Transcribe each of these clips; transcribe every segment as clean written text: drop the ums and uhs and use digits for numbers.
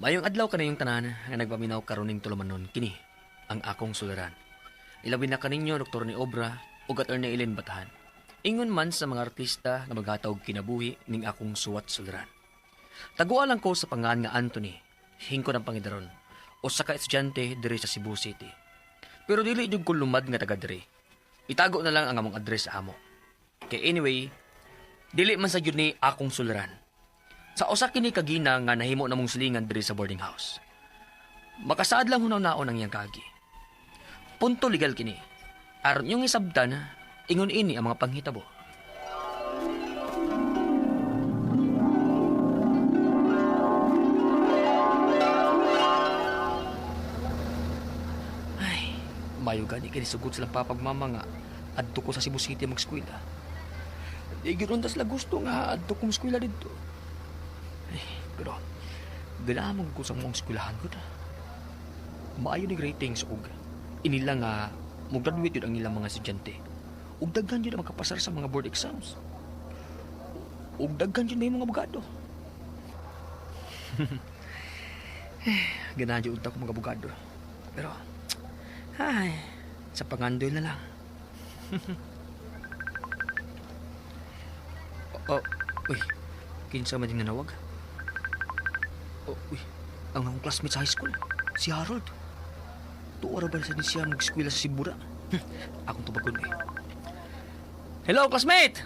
Mayong adlaw kanayong tanan nga nagpaminaw karuning tulumanon kini ang akong suliran. Ilabi na kaninyo Dr. ni Obra ug Attorney Ellen Batahan. Ingon man sa mga artista nga maghatag kinabuhi ning akong suwat suliran. Taguan lang ko sa pangan nga Anthony, hingkod ang pangidaron, o sa ka-estudyante diri sa Cebu City. Pero dili jud ko lumad nga taga diri. Itago na lang ang among address sa amo. Kay anyway, dili man sa jud ni akong suliran. Sa usa kini kagina nga nahimo namong silingan diri sa boarding house. Makasaad lang hunaw-naon ang iyang kagi. Punto legal kini. Aron yung isabtan, ingon ini ang mga panghitabo. Ay, mayo gani kini sugod silang papagmama nga adto ko sa Cebu City mag-eskwela. Di gyud sila gusto nga adto ko mag-eskwela didto. Pero, ganamang ko sa mong eskwelahan ko na. Maayo ni ratings ug inila nga mag-graduate yun ang ilang mga estudyante. Ug daghan yun ang makapasar sa mga board exams. Ug daghan yun na yung mga abogado. Ganahan yun unta ko mga abogado. Pero, ay, sa pangandoy na lang. Uy, kinsa man yung nanawag? Uy, ang akong classmate sa high school, si Harold. Tuwara ba sa siya mag-eskwela sa Sibura? Akong tubagon eh. Hello, classmate!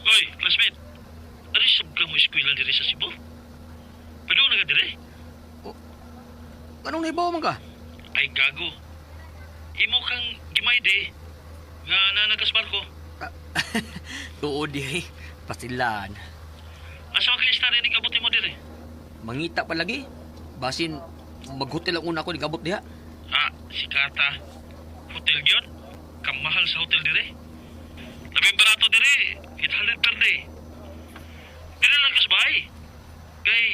Hoy, classmate. Ano yung sabga mo eskwela diri sa Cebu? Pwede na ka diri? Anong naibawa man ka? Ay, gago. Imo kang gimayde nga nanagas barko. Tuod eh, pasilan. Asa ka istorya ning abot mo diri? Mangita pa lagi. Basin, mag-hotel ang una ko ni kabot diha. Ah, si Kata. Hotel gyud? Kamahal sa hotel diri? Labing barato diri, 800 per day. Dili lang kas bahay. Kay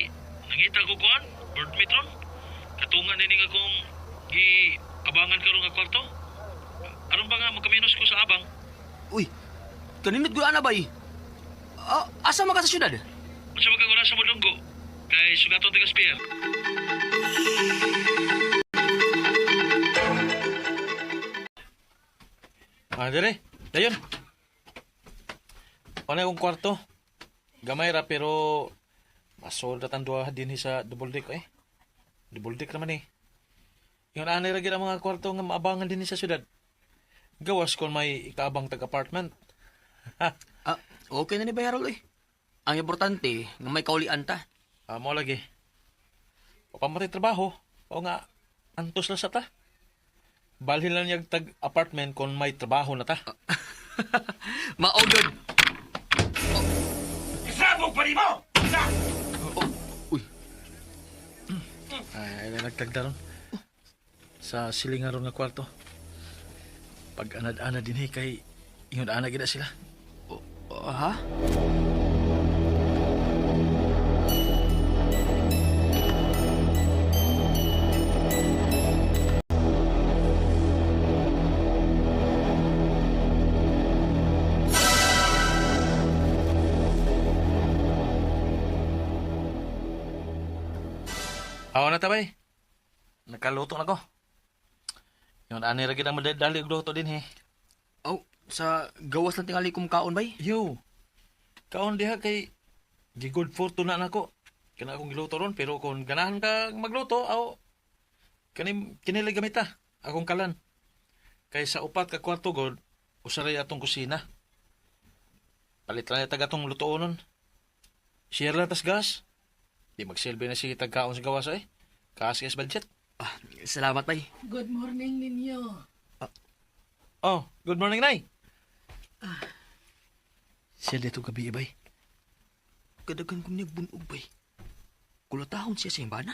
nangita ko kuan, board metron. Katungan ni nga kung gi-abangan karon nga kwarto. Aron ba nga magkaminos ko sa abang? Uy, kaninit ko ana ba eh? Asa man ka sa syudad? Masa magkagura sa Mulonggo. Kay sugaton tigas pier. Dire. Dayon. Ano yung kwarto? Gamay ra pero masolda tan duha din sa double deck eh. Double deck naman eh. Yung anay ra gid ang mga kwarto nga maabangan din sa syudad. Gawas kon may ikaabang tag-apartment. Okay na ni Bayarol eh. Ang importante, nga may kaulian ta. Mo lagi. O pa mo trabaho. O nga, antos na sa ta. Balhin lang yung tag-apartment kung may trabaho na ta. Maogod. Isabog pa rin mo! Isa! Uy, Ay, nagtagdaron. Sa silingan ron nga kwarto. Pag anad-anad din kay ingon ana gid sila. ha? Awa na tabay. Nakaluto na ko. Yung ani ra gid ang madali og luto din Sa gawas lang tingali kong kaon bay? Yo. Kaon diha kay gi good fortune na nako. Kana akong giluto ron pero kung ganahan ka magluto aw kini gamit ta akong kalan. Kay sa upat ka kwarto god usaray atong kusina. Palit lang tag atong lutuonon. Share lang tas gas. Di magsilbi na si tagkaon sa gawas eh. Kaskas budget. Salamat bay. Good morning ninyo. Oh, good morning, Nay. Siya dito gabi, bay. Kadagan kong nagbunog bay. Kulatahon siya sa imbana.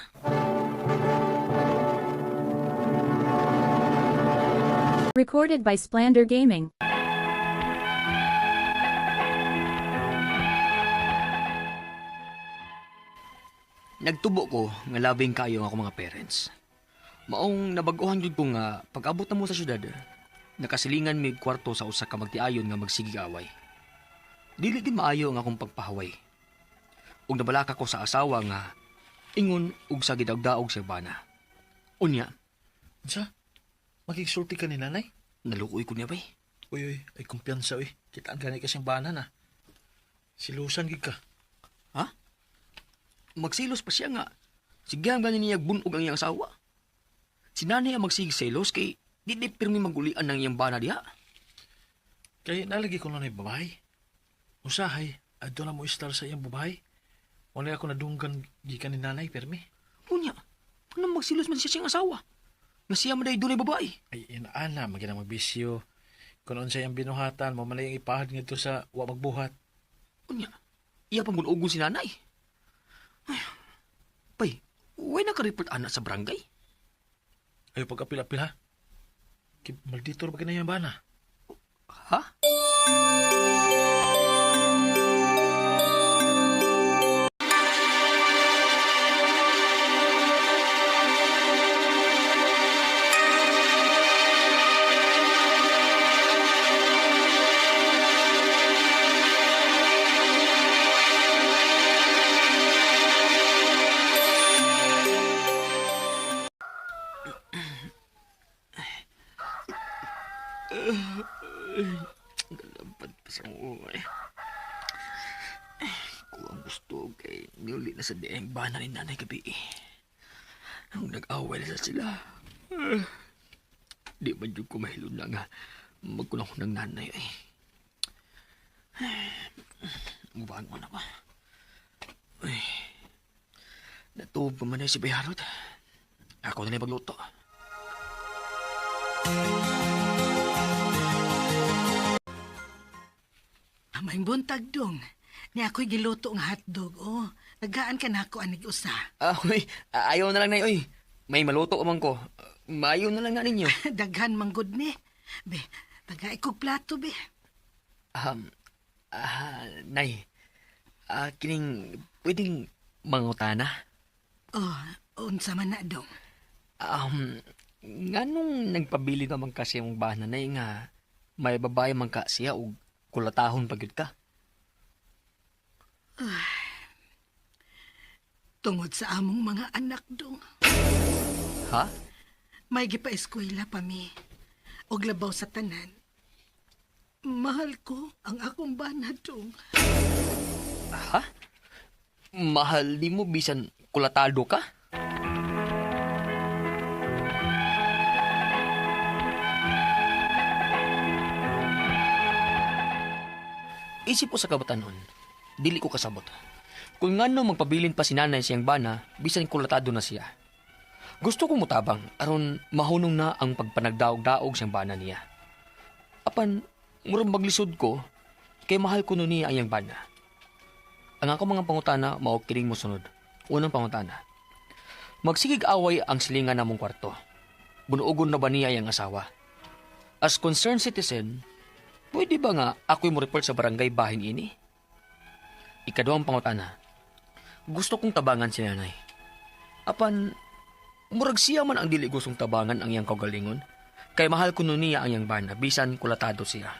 Recorded by Splander Gaming. Nagtubo ko nga labing kayo ang ako mga parents. Maong nabaguhan jud ko nga pag-abot na mo sa syudad, nakasilingan mig kwarto sa usa ka magtiayon nga magsigig away. Dili din maayo ang akong pagpahaway. Ug nabalaka ko sa asawa nga Ingon ug sa gidagdaog siyang bana. Unya, Sa? Makiksulti ka ni nanay? nalukoy ko niya bay. Uy, ay kumpiyansa, uy. Kita ang ganay kasing bana na. Silusan gid ka. Ha? Magsilos pa siya nga. Sige ang ganin niya bunog ang iyang asawa. Si nanay ang magsigselos kay di pirmi magulian ng iyang bana diha. Kaya nalagi ko na babae. Usahay, adto na mo istar sa iyang babae. Wala ako nadunggan gikan ni nanay, permi. Unya, paano magsilos man siya siyang asawa? Nga siya man ay dunay babae. Ay, inaana, magina magbisyo. Kung unsay ang binuhatan, mamalay ang ipahad nga sa wa magbuhat. Unya, iya pang bunugon si nanay. Ay, pay, way naka-report anak sa barangay. Ayaw pag-apil-apil, ha? Malditor ba kinayang bana? Ha? Galapad pa sa mga eh. Kung ang gusto kay niuli na sa dieng bana ni nanay gabi eh. Ang nag-away na sa sila. Di ba dyan ko mahilun na nga magkunang ng nanay eh. Mubaan mo na ba? Uy. Natuog pa man na si Bayarod. Ako na na magluto. May buntag dong. Ni ako'y giluto nga hotdog, oh. Nagaan ka na ako anig usa. Uy, ayaw na lang na uy. May maluto man ko. Maayaw na lang nga ninyo. Daghan manggod ni. Be, tagay kog plato, be. Nay. Kining pwedeng mangutana. Oh, unsa man na dong. Nganong nagpabili naman kasi yung bana na nga may babae man ka siya o kulatahon pagyud ka. Tungod sa among mga anak dong. Ha? May gipa-eskwela pa mi. Og labaw sa tanan. Mahal ko ang akong bana dong. Ha? Mahal di mo bisan kulatado ka? Isip ko sa kabatanon, dili ko kasabot. Kung ngano magpabilin pa si nanay siyang bana, bisan kulatado na siya. Gusto kong mutabang, aron mahunong na ang pagpanagdaog-daog siyang bana niya. Apan, murang maglisod ko, kay mahal ko nun niya ang iyang bana. Ang ako mga pangutana, maukiling mo sunod. Unang pangutana. Magsigig away ang silingan namong kwarto. Bunuogon na ba niya ang asawa? As concerned citizen, pwede ba nga ako'y mo report sa barangay bahin ini? Ikaduhang pangutana. Gusto kong tabangan si nanay. Apan, murag siya man ang dili gustong tabangan ang iyang kaugalingon. Kay mahal ko nun niya ang iyang bana, bisan kulatado siya.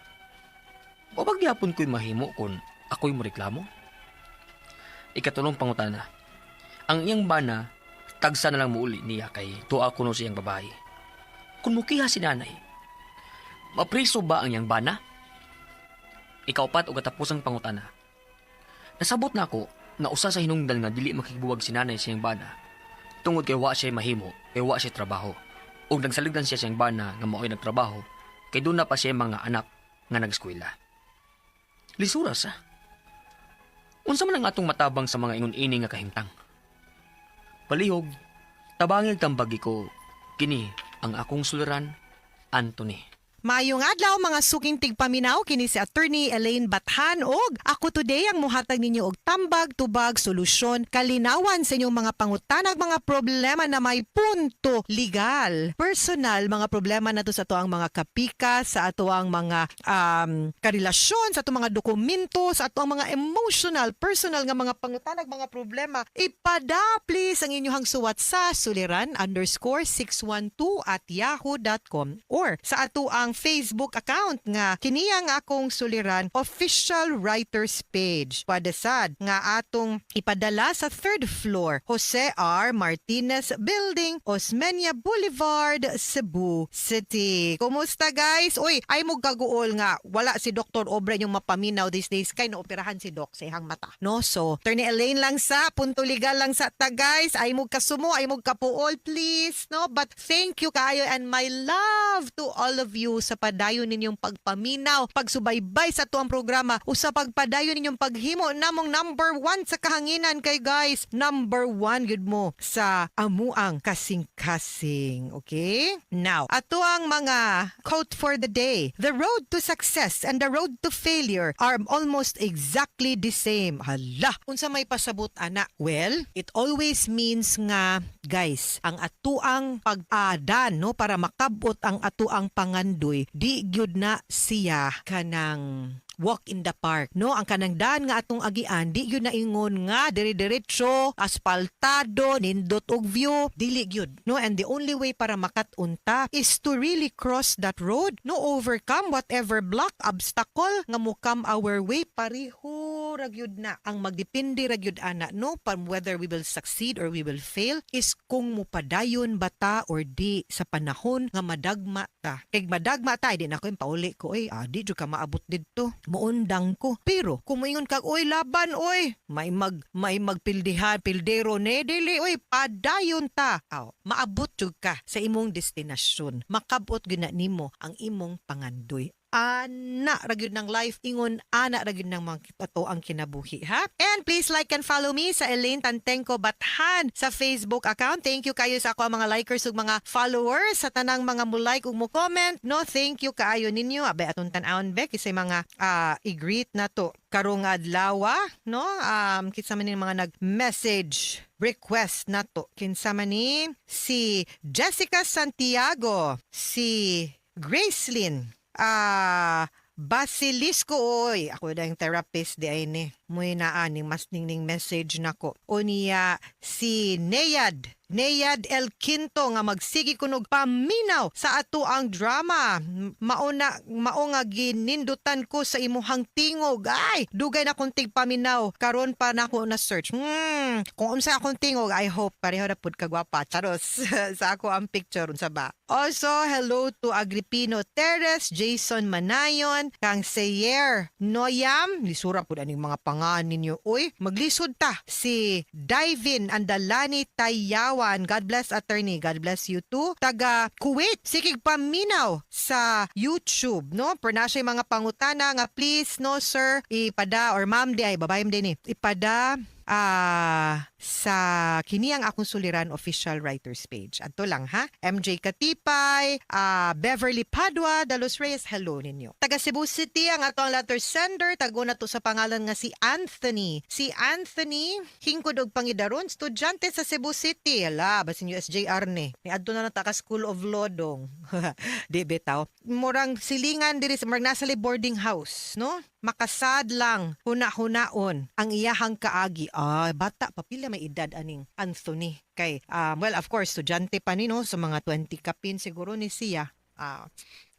O pagyapon ko'y mahimo kung ako'y mo reklamo? Ikatulong pangutana. Ang iyang bana, tagsa na lang muuli niya kay tuwa ko no siyang babae. Kung mukiha si nanay, mapriso ba ang iyang bana? Ikaupat o katapusang pangutana. Nasabot na ako na usa sa hinungdan nga dili makigbuwag si nanay siyang bana. Tungod kay wa siya mahimo, kay wa siya trabaho. O nagsaligdan siya siyang bana nga mao'y nagtrabaho, kay doon na pa siya mga anak nga nag-eskwela. Lisuras ha? Unsa man ang atong matabang sa mga ingon-ini nga kahimtang? Palihog, tabangig tambagi ko, kini ang akong suliran, Anthony. Maayong adlaw mga suking tigpaminaw kini si Attorney Elaine Bathan og ako today ang muhatag ninyo og tambag, tubag, solusyon, kalinawan sa inyong mga pangutanag mga problema na may punto legal, personal, mga problema na to sa ato ang mga kapika, sa ato ang mga karelasyon, sa ato mga dokumento, sa ato ang mga emotional, personal nga mga pangutanag, mga problema. Ipadaplis ang inyong suwat sa suliran_612@yahoo.com or sa ato ang iyahang Facebook account nga kiniyang akong suliran official writers page. Padasad nga atong ipadala sa 3rd floor Jose R. Martinez Building, Osmeña Boulevard, Cebu City. Kumusta guys? Uy, ay mo gaguol nga wala si Dr. Obra yung mapaminaw these days kay naoperahan si Doc sa ihang mata. No, so Attorney Elaine lang sa punto legal lang sa ta guys. Ay mo kasumo, ay mo kapuol please. No, but thank you kayo and my love to all of you sa padayon ninyong pagpaminaw, pagsubaybay sa tuang programa o sa pagpadayon ninyong paghimo namong number 1 sa kahanginan kay guys. Number 1 good mo sa amuang kasing-kasing. Okay? Now, ato ang mga quote for the day. The road to success and the road to failure are almost exactly the same. Hala, unsa may pasabot ana? Well, it always means nga guys, ang atuang pag-adan no para makabot ang atuang pangandoy, di gyud na siya kanang walk in the park no ang kanang daan nga atong agian di gyud na ingon nga dire-diretso aspaltado nindot og view dili gyud no and the only way para makat-unta is to really cross that road no overcome whatever block obstacle nga mo come our way pareho ra gyud na ang magdepende ra gyud ana no whether we will succeed or we will fail is kung mupadayon bata or di sa panahon nga madagma ta kay madagma ta di na ko pauli ko di jud ka maabot didto muundang ko. Pero kung moingon kag oy laban oy, may magpildihan, pildero ne dili oy padayon ta. Maabot jud ka sa imong destinasyon. Makabot gyud na nimo ang imong pangandoy. Ana ra gyud ng life ingon ana ra gyud ng mga ato ang kinabuhi ha. And please like and follow me sa Elaine Tantenko Bathan sa Facebook account. Thank you kayo sa ako mga likers ug mga followers sa tanang mga mo like ug mo comment. No, thank you kaayo ninyo. Abay aton tan-awon be kisay mga i-greet na to karong adlaw no. Kinsa man ni mga nag-message request na to. Kinsa man ni si Jessica Santiago, si Gracelyn Basilisco oy ako na yung therapist di ay ni muy naaning mas ning message nako o niya si Neyad El Quinto nga magsigi kunog paminaw sa ato ang drama. Mao nga ginindutan ko sa imuhang tingog. Ay, dugay na kong paminaw. Karon pa nako na search. Kung unsa akong tingog, I hope pareho na pud kagwapa. Charos sa ako ang picture unsa ba. Also, hello to Agripino Teres, Jason Manayon, kang Seyer Noyam. Lisura pud aning mga pangalan ninyo. Uy, maglisod ta. Si Divin Andalani Tayawan. God bless attorney. God bless you too. Taga Kuwait. Sikig paminaw sa YouTube. No? Per na siya mga pangutana nga please no sir ipada or ma'am di ay babayam din ipada sa kiniyang akong suliran official writers page. Adto lang ha. MJ Katipay, Beverly Padua, Dalos Reyes, hello ninyo. Taga Cebu City ang atong letter sender, tago na to sa pangalan nga si Anthony. Si Anthony, hingkod og pangidaron, estudyante sa Cebu City. Hala, basin yung SJR ni. Adto na ta ka School of Law dong. Di bitaw. Murang silingan diri sa nasa boarding house, no? Makasad lang huna-hunaon ang iyahang kaagi. Bata papila may edad aning Anthony kay well of course estudyante pa ni no sa mga 20 kapin siguro ni siya.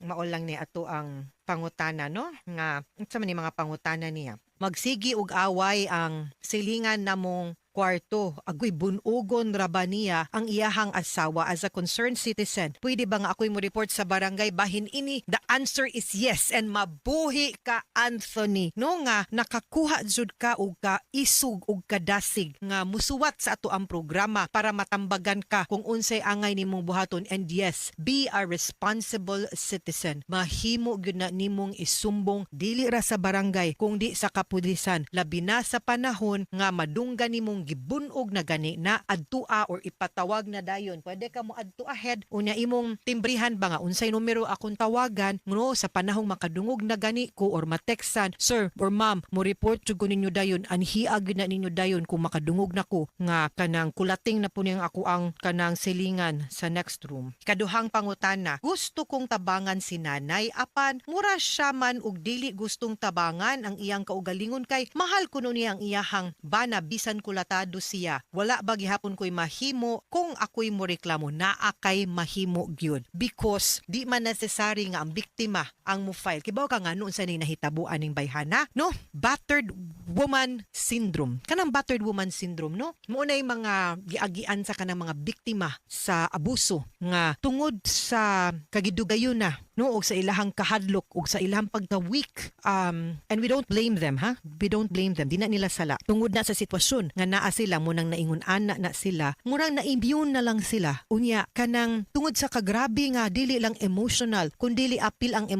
Mao lang ni ato ang pangutana no nga unsa man ni mga pangutana niya. Magsigi og away ang silingan namong kwarto, agoy bunugon ra ba niya ang iyahang asawa as a concerned citizen? Pwede ba nga ako'y mo report sa barangay bahin ini? The answer is yes and mabuhi ka Anthony. No nga nakakuha jud ka og ka isug og kadasig nga musuwat sa ato ang programa para matambagan ka kung unsay angay nimong buhaton and yes, be a responsible citizen. Mahimo gyud na nimong isumbong dili ra sa barangay kung di sa kapulisan labi na sa panahon nga madunggan nimong gibunog na gani na adtua or ipatawag na dayon. Pwede ka mo adto ahead unya imong timbrihan ba nga unsay numero akong tawagan no sa panahong makadungog na gani ko or mateksan sir or ma'am mo report jud ko ninyo dayon anhiag na ninyo dayon kung makadungog na ko nga kanang kulating na po niyang ako ang kanang silingan sa next room. Kaduhang pangutana, gusto kong tabangan si nanay apan mura siya man og dili gustong tabangan ang iyang kaugalingon kay mahal kuno niya ang iyahang bana bisan kulata kulatado siya. Wala ba gihapon ko'y mahimo kung ako'y mo reklamo na akay mahimo gyud because di man necessary nga ang biktima ang mo file. Kibaw ka nga noon sa nahitabuan ning bayhana, no? Battered woman syndrome. Kanang battered woman syndrome, no? Mo na mga giagian sa kanang mga biktima sa abuso nga tungod sa kagidugayuna, no, og sa ilahang kahadlok og sa ilahang pagka-weak, and we don't blame them, ha? We don't blame them. Di na nila sala. Tungod na sa sitwasyon nga naa sila, munang naingon-ana na sila, murang na-immune na lang sila. Unya, kanang tungod sa kagrabe nga, dili lang emotional, kundi appeal ang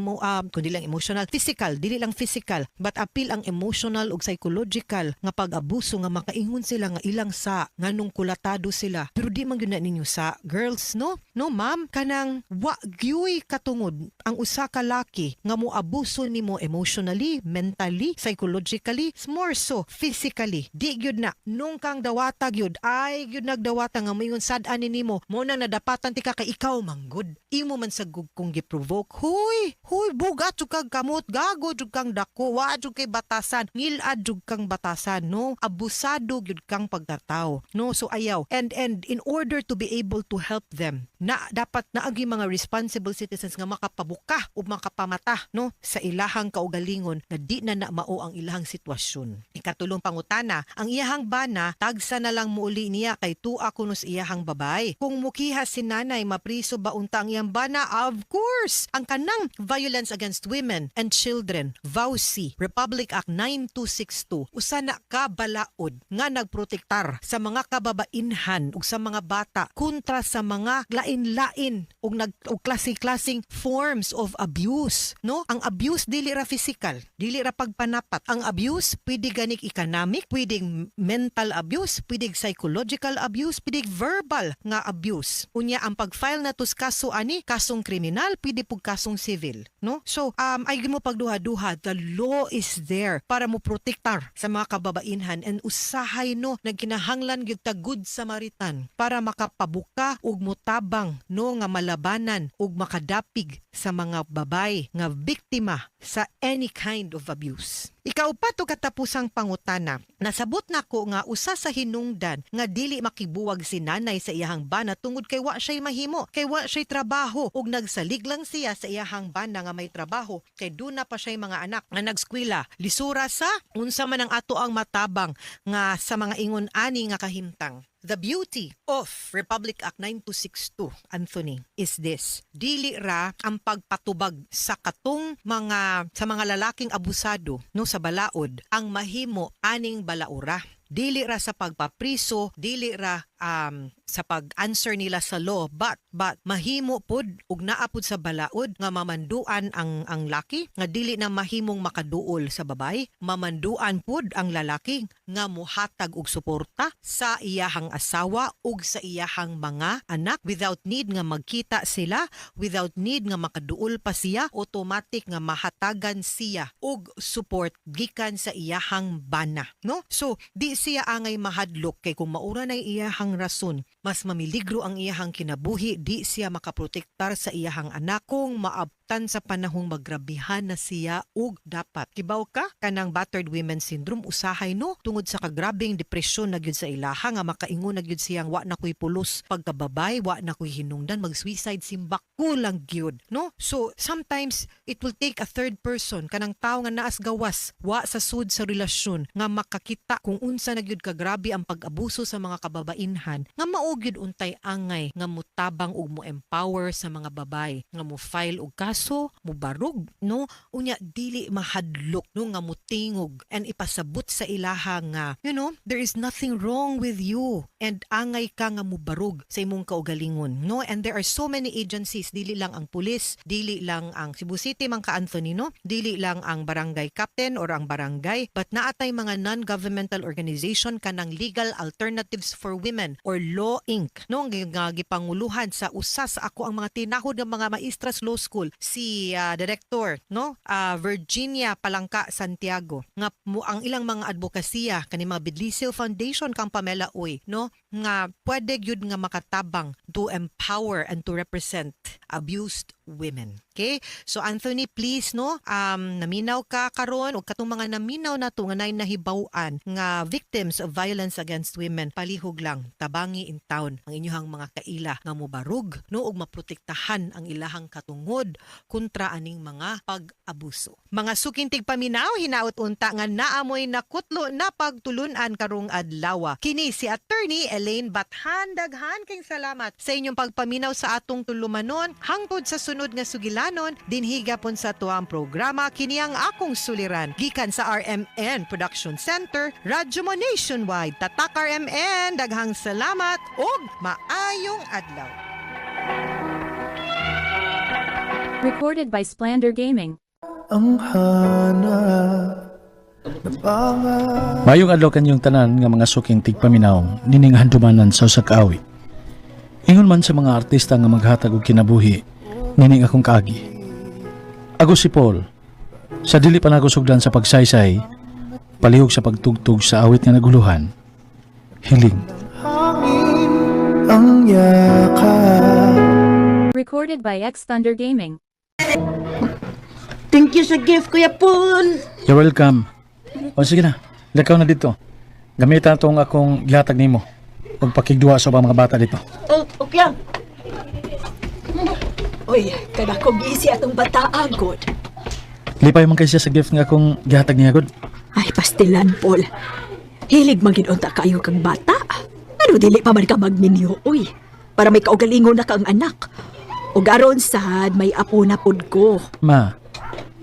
kundi lang emotional, physical, dili lang physical, but appeal ang emotional ug psychological nga pag-abuso nga makaingon sila nga ilang sa nganong kulatado sila. Pero di man gyud na ninyo sa girls, no? No, ma'am, kanang wa gyuy katungod ang usa ka laki nga mo abuso nimo emotionally, mentally, psychologically, more so physically. Di gyud na nung kang dawata gyud ay gyud nagdawata nga moingon sad-an nimo mo nang nadapatan ti ka kay ikaw manggod. Imo man sa kung gi-provoke. Huy, bugat jud kang kamot, gago jud kang dako, wa jud kay batasan, ngilad jud kang batasan, no? Abusado gyud kang pagkatao, no? So ayaw. And in order to be able to help them, na dapat naagi mga responsible citizens nga makapabuka o makapamata, no, sa ilahang kaugalingon nga di na mao ang ilahang sitwasyon. Ikatulong pangutana, ang iyahang bana tagsa na lang muuli niya kay tua kuno sa iyahang babay. Kung mukiha si nanay mapriso ba unta ang iyang bana? Of course. Ang kanang Violence Against Women and Children, VAUSI, Republic Act 9262, usa na ka balaod nga nagprotektar sa mga kababainhan ug sa mga bata kontra sa mga lain-lain ug klase-klaseng forms of abuse, no? Ang abuse dili ra physical, dili ra pagpanapat. Ang abuse pwede ganik economic, pwedeng mental abuse, pwedeng psychological abuse, pwedeng verbal nga abuse. Unya ang pag-file na tos kaso ani, kasong kriminal, pwede pug kasong civil, no? So, ay mo pagduha-duha, the law is there para mo protektar sa mga kababainhan and usahay, no, nagkinahanglan gyud ta good Samaritan para makapabuka ug mutabang, no, nga malabanan ug makadapig sa mga babay nga biktima sa any kind of abuse. Ikaw pa to katapusang pangutana. Nasabot nako nga usa sa hinungdan nga dili makibuwag si nanay sa iyahang bana tungod kay wa siya'y mahimo, kay wa siya'y trabaho ug nagsalig lang siya sa iyahang bana nga may trabaho kay duna pa siya'y mga anak nga nagskwela. Lisura sa unsa man ang ato ang matabang nga sa mga ingon ani nga kahimtang. The beauty of Republic Act 9262, Anthony, is this. Dili ra ang pagpatubag sa katong sa mga lalaking abusado, no, sa balaod ang mahimo aning balaura. Dili ra sa pagpapriso, dili ra sa pag-answer nila sa law, but mahimo pod ug naa pod sa balaod nga mamanduan ang laki nga dili na mahimong makaduol sa babay, mamanduan pod ang lalaki nga muhatag og suporta sa iyahang asawa ug sa iyahang mga anak without need nga magkita sila, without need nga makaduol pa siya, automatic nga mahatagan siya og support gikan sa iyahang bana, no? So di siya angay mahadlok kay kung maura na iyahang rason, mas mamiligro ang iyahang kinabuhi, di siya makaprotektar sa iyahang anak kung maabtan sa panahong magrabihan na siya ug dapat. Kibaw ka kanang battered women syndrome usahay, no, tungod sa kagrabing depresyon na gyud sa ilaha nga makaingon na gyud siyang wa na koy pulos pagkababay, wa na koy hinungdan, mag-suicide simbak ko lang gyud, no? So sometimes it will take a third person kanang tawo nga naas gawas wa sa sud sa relasyon nga makakita kung unsa na gyud kagrabe ang pag-abuso sa mga kababainhan nga mao gyud untay angay nga mutabang ug mo empower sa mga babay nga mo file og kaso, mo barog, no? Unya dili mahadlok, no, nga mutingog and ipasabot sa ilaha nga, you know, there is nothing wrong with you and angay ka nga mubarog sa imong kaugalingon, no? And there are so many agencies, dili lang ang pulis, dili lang ang Cebu City man ka Anthony, no? Dili lang ang barangay captain or ang barangay, but naatay mga non-governmental organization kanang Legal Alternatives for Women Women or Law Inc. No, nga gipanguluhan sa usa sa ako ang mga tinahod ng mga maestras law school si director no Virginia Palangka Santiago nga ang ilang mga advokasya kani mga Bidlisil Foundation kang Pamela Uy no nga pwede gyud nga makatabang to empower and to represent abused women. Okay? So Anthony, please no, naminaw ka karon og katong mga naminaw nato nga nay nahibaw-an nga victims of violence against women, palihog lang tabangi in town ang inyong mga kaila nga mobarug no og maprotektahan ang ilahang katungod kontra aning mga pag-abuso. Mga suking tigpaminaw hinaut unta nga naamoy nakutlo na pagtulunan karong adlaw. Kini si Attorney Elaine Bathan. Daghan kayong salamat sa inyong pagpaminaw sa atong tulumanon hangtod sa sunod nga sugilanon dinhi gapon sa tuang programa kini ang akong suliran gikan sa RMN Production Center, Radyo Mo Nationwide. Tatak RMN, daghang salamat ug maayong adlaw. Recorded by Splander Gaming. Ang hanap na pangarap. Mayong adlaw kanyong tanan nga mga suking tigpaminaw nining handumanan sa usa ka awit. Ingon man sa mga artista nga maghatag og kinabuhi nining akong kaagi. Ako si Paul. Sa dili pa nako sugdan sa pagsaysay, palihog sa pagtugtog sa awit nga naguluhan. Hiling. Hangin ang yakap. Recorded by X Thunder Gaming. Thank you sa gift, Kuya Paul. You're welcome. O sige na, lakaw na dito. Gamitan tong akong gihatag nimo. Ug pakigduwa sa mga bata dito. Oh, okay lang. Uy, kada ko gisi atong bata agod. Lipay man kay siya sa gift nga akong gihatag niya gud. Ay, pastilan, Paul. Hilig magin-unta kayo kang bata. Ano dili pa man ka magminyo, uy. Para may kaugalingon na kang anak. O garon sad, may apo na pod ko. Ma,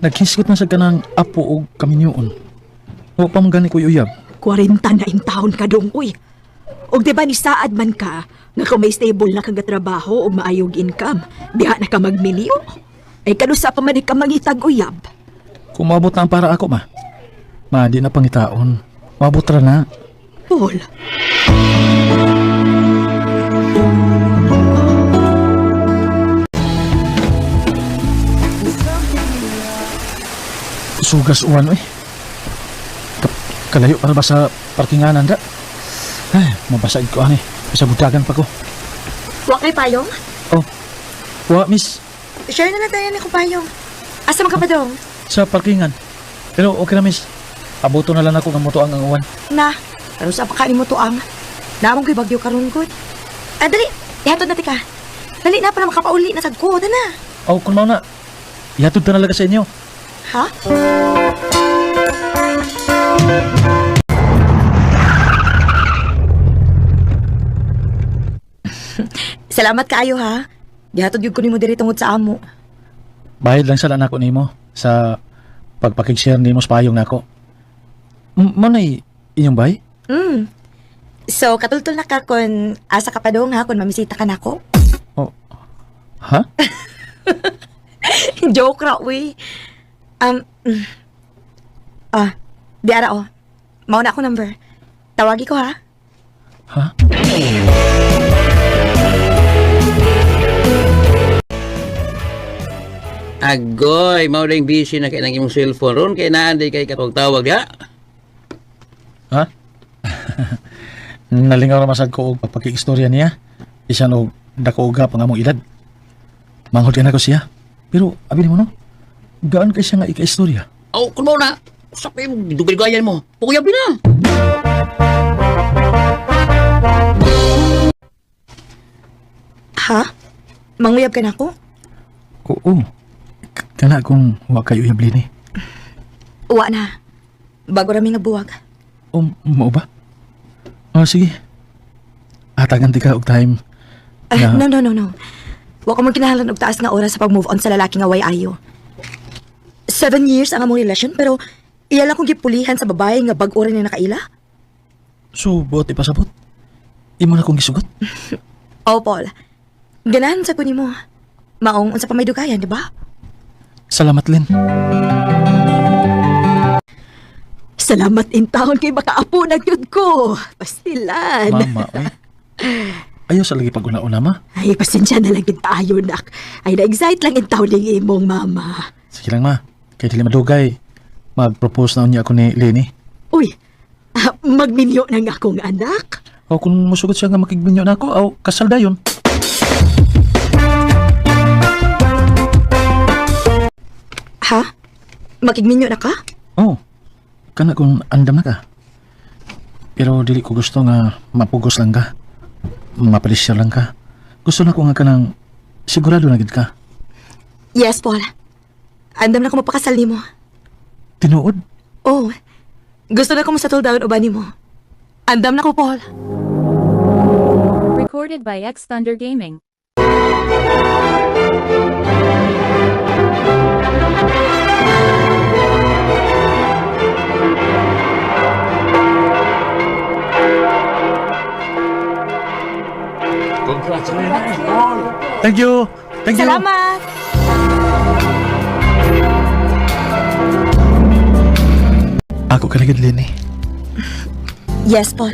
naghisgot na sa kanang apo og kaminyoon. O pa man gani ko uyab. 40 na in taon ka dong, uy. O diba ni saad man ka, nga kung may stable na kang trabaho o maayog income, diha na ka magminyo. Ay kanusa pa man ka mangitag uyab. Kung maabot na ang para ako, ma. Ma, di na pangitaon. Maabot ra na. Paul. Sugas uwan, eh. Kalayo para ba sa parkinganan, da? Ay, mabasag ko, ani. Sa budagan pa ko. Huwag kay payong? Oh, wa, miss. Share na lang tayo ni payong. Asa man ka pa dong? Sa parkingan. Pero okay na, miss. Abuto na lang ako ng motoang ang uwan. Na, pero sa pakain mo to ang. Naamong ko'y bagyo karon good. Dali, ihatod na tika. Dali na para makapauli na sa goda na. Oh, kung mau na. Ihatod ka na lang sa inyo. Ha? Salamat kaayo ha. Gihatod gyud ko nimo diri tungod sa amo. Bayad lang sala nako nimo sa pagpakig-share nimo sa payong nako. Manay inyong bay? So, katultol na ka kung asa ka pa dong ha, kung mamisita ka na ako. Oh. Ha? Joke ra, uy. Di ara oh. Mauna ako number. Tawagi ko ha. Ha? Agoy, mao ding busy na kay nang imong cellphone ron kay naanday kay katong tawag ya. Ha? Nalingaw ra masad ko og pagpakig-istorya niya. Bisan og dako uga pang among edad. Manghod ka na ko siya. Pero abi mo no. Gaan kay siya nga ika-istorya. Oh, kun mao na. Sapay mo dugay-gayan mo. Pukuyab na. Ha? Manguyab ka na ako? Oo. Kana kung wa kayo uyab ni. Uwa na. Bago rami nga buwag. O mo ba? Oh sige. Atagan ti ka og time. No. Wa ko man kinahanglan og taas nga oras sa pag-move on sa lalaki nga way ayo. 7 years ang among relasyon pero iya lang kong gipulihan sa babae nga bag-o rin na nakaila. So, buot ipasabot. Imo na kong gisugot. Oh, Paul. Ganahan sa kunin mo. Maong unsa pa may dugayan, di ba? Salamat, Lynn. Salamat in taon kay makaapo na gyud ko. Pastilan. Mama, oy. Ayaw sa lagi pag-una-una, ma. Ay, pasensya na lang tayo, nak. Ay, na-excite lang itaw ng imong mama. Sige lang, ma. Kaya dili madugay. Mag-propose na niya ako ni Lenny. Uy, magminyo ng akong anak. O kung musugot siya nga makigminyo na ako, o kasal dayon. Ha? Makigminyo na ka? Oo. Kana kung andam na ka. Pero dili ko gusto nga mapugos lang ka. Mapalisya lang ka. Gusto na ko nga kanang sigurado na gid ka. Yes, Paul. Andam na ko mapakasal nimo. Tinuod? Oh, gusto na ko masettle down uban nimo. Andam na ko, Paul. Recorded by X Thunder Gaming. Congratulations, Paul! Thank you! Thank you! Salamat! Ako kalagad, Lenny. Yes, Paul.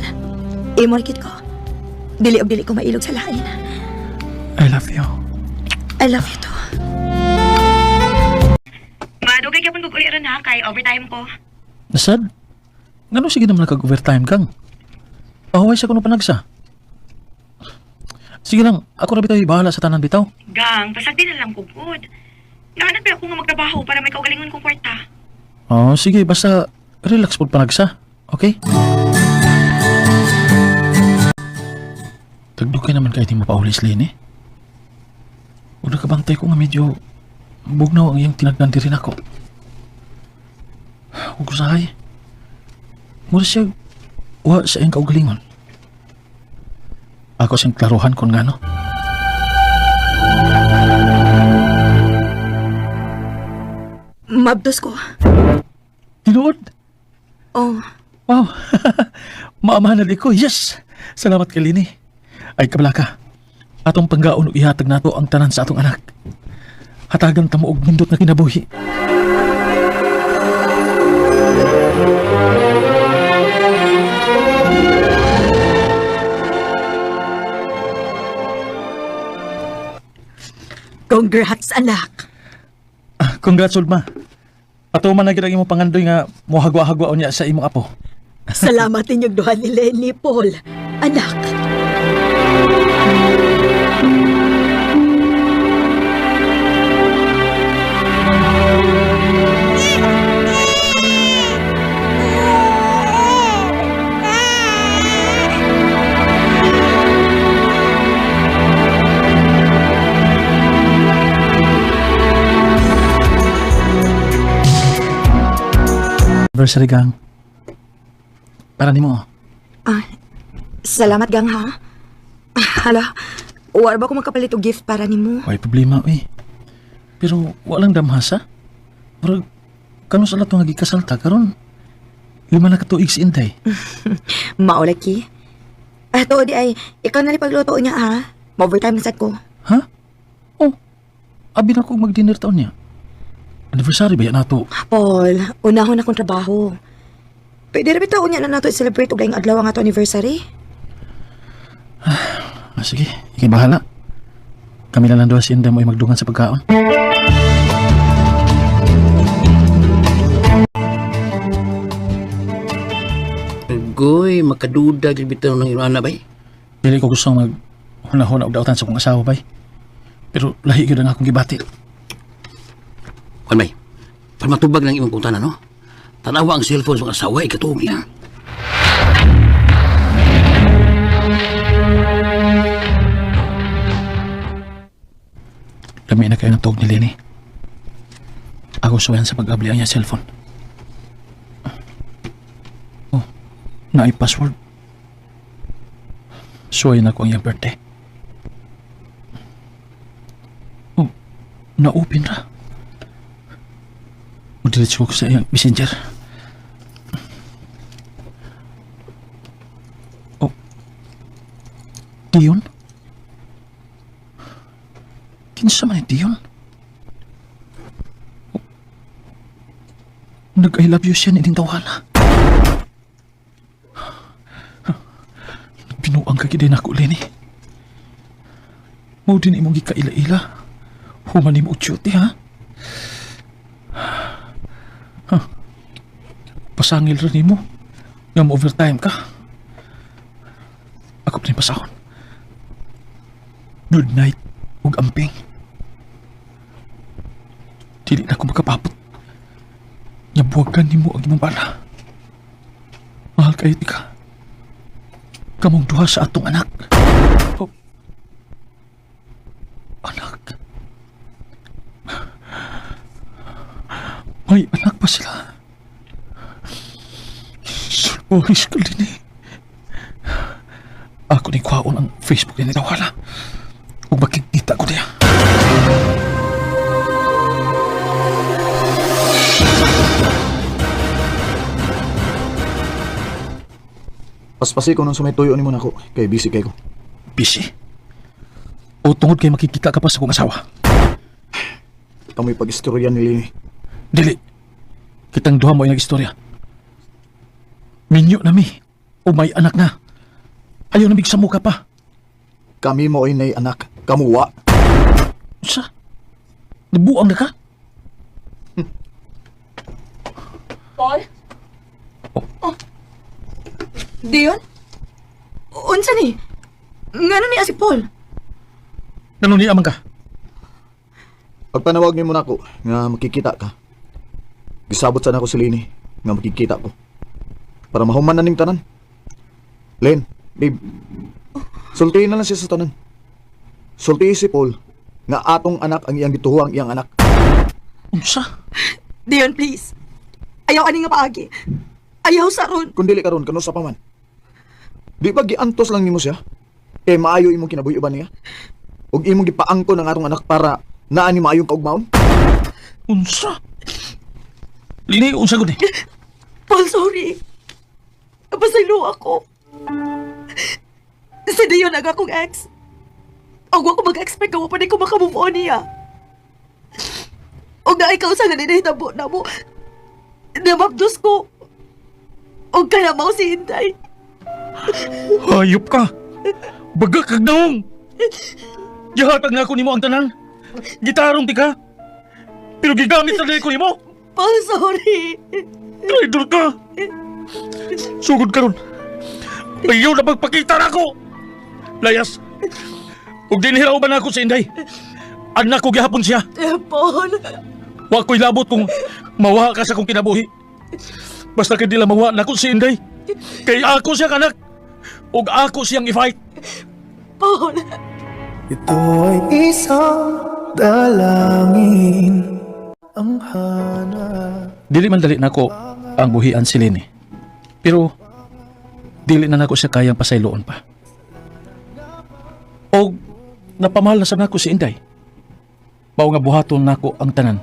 Imorkit ko. Dili og dili ko mailog sa lain. I love you. I love you too. Madugay ka pang guguliran ha, kay overtime ko. Nasad? Ngano sige naman nag-overtime kang? Pahuway siya kung panagsa. Sige lang, ako na bitaw bahala sa tanan bitaw. Gang, pasagdi na lang ko good. Naanad ba ako nga magtrabaho para may kaugalingon kong kwarta? Oh, sige, basta relax po panagsa. Okay? Tagdukay naman kahit di mo paulis, Lenny. Huwag nakabantay ko nga medyo bugnaw ang iyong tinagdanti rin ako. Huwag ko sahay. Mura siya, wa sa iyong kaugalingon. Ako siyang klaruhan kung ngano. Mabdos ko. Tinuod? Oh, Wow. Maamahan na ko. Yes! Salamat kay Lenny. Ay kabalaka. Atong panggaon o ihatag nato ang tanan sa atong anak. Hatagan tamo og nindot na kinabuhi. Congrats, anak. Congrats, Ulma. Ato man na gid ang imong pangandoy nga mohagwa-hagwa niya sa imong apo. Salamat inyong duha ni Lenny, Paul. Anak. Anniversary gang. Para nimo. salamat gang ha. Hala, war ba ko magkapalit og gift para nimo? Way problema Pero walang damhasa. Pero kano sa lato nga gikasalta karon? 5 na ka tuig si Inday. Maulaki. Ato di ay ikaw na ni pagluto niya ha. Overtime na sad ko. Ha? Oh. Abi na ko mag-dinner taon niya. Anniversary ba yan nato? Paul, unahon akong trabaho. Pwede rin taon niya na nato i-celebrate og laing adlaw nga to anniversary. Sige, ikay bahala. Kami na lang doon si Inday mo ay magdungan sa pagkaon. Goy, makaduda gid bitaw ng imong anak bay. Dili ko gusto mag-huna-huna og dautan sa kong asawa bay. Pero lahi gyud ang akong gibati. Kuan bay. Para matubag lang imong kungtanan, no? Tanawa ang cellphone sa asawa ikatuong niya. Lami na kayo ng tuog ni Lenny. Ako suwayan sa pag-abli ang niya cellphone. Oh, na-password. Suwayan ako ang iyang birthday. Oh, na-open ra. Mag-delete ko sa iyang messenger. Oh, Dion? Kinsa man ni Dion? Oh, nag-I love you siya ni tawahan. Binuang Tabang ka gid ako, Leni. Mao din imong gikaila-ila. Human mo duty, ha? Pasangil rin mo. Nga overtime ka. Ako pa rin pasahon. Good night, ug amping. Dili na ako makapapot. Nyabuwagan ni mo ang imong bala. Mahal kayo di ka. Kamong duha sa atong anak. Oh. Anak. May anak pa sila. Sulbohis ka din eh. Ako ni kwaon ang Facebook ni Tawala. Huwag makikita ko niya. Paspasi ko nung sumituyo ni mo na ako. Kay busy kay ko. Busy? O tungod kay makikita ka pa sa kong asawa? Kamo'y pag-istorya ni Lini. Dili. Kitang duha mo yung istorya. Minyo na mi. O may anak na. Ayaw na bigsa mo ka pa. Kami mo ay nay anak. Kamuwa. Sa? Nabuang na ka? Paul? Dion? Unsa ni? Ngano ni si Paul? Ganun ni amang ka? Pagpanawag ni mo na ako nga makikita ka. Gisabot sana ako si Lini nga makikita ko. Para mahuman na ning tanan. Len, babe. Sultihin na lang siya sa tanan. Sultihin si Paul nga atong anak ang iyang gituho ang iyang anak. Unsa? Dion, please. Ayaw ani nga paagi. Ayaw sa ron. Kung dili karon kano sa paman. Di ba giantos lang nimo siya? Eh maayo imong kinabuhi ba niya? Ug imong gipaangko ng atong anak para naani maayong kaugmaon? Unsa? Lini, unsa gud eh? Paul, sorry. Pasaylo ako. Si Dion ang akong ex. Huwag ako mag-expect ka mo pa di ko makamove on niya. Huwag na ikaw sa naninahitabo na mo. Namabdos ko. Huwag ka na mau si Inday. Hayop ka! Baga kag daong! Gihatag nga ko nimo ang tanan. Gitarong ti ka. Pero gigamit sa dali ko nimo. Paul, sorry. Traidor ka! Sugod ka ron. Ayaw na magpakita na ako! Layas! Huwag dinihiraw ba na ako sa Inday? Anak ko gihapon siya. Paul. Wa ko'y labot kung mawa ka sa kong kinabuhi. Basta kay dila mawa na ako si Inday. Kay ako siyang anak. Ug ako siyang i-fight. Paul. Ito ay isang dalangin ang hanap. Dili man dali nako ang buhian si Lini. Pero dili na nako siya kayang pasayloon pa. O napamahal na sa nako si Inday. Mao nga buhaton nako ang tanan.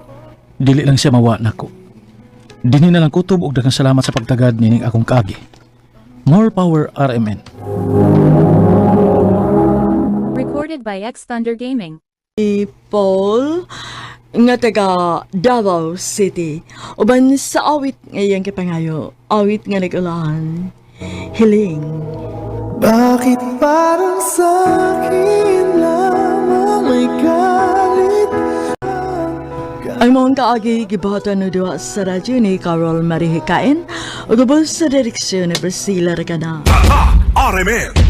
Dili lang siya mawa nako. Dinhi na lang kutob og daghang salamat sa pagtagad nining akong kaagi. More power RMN. Recorded by X Thunder Gaming. Paul, nga taga Davao City. Uban sa awit ngayang kipangayo. Awit nga nag-ulahan. Hiling. Bakit parang sa'kin lamang may galit? Ang mga kaagi gibahatan no duwa sa radyo ni Carol Marihikain. Ugubos sa direksyon ni Priscilla Recana. RMN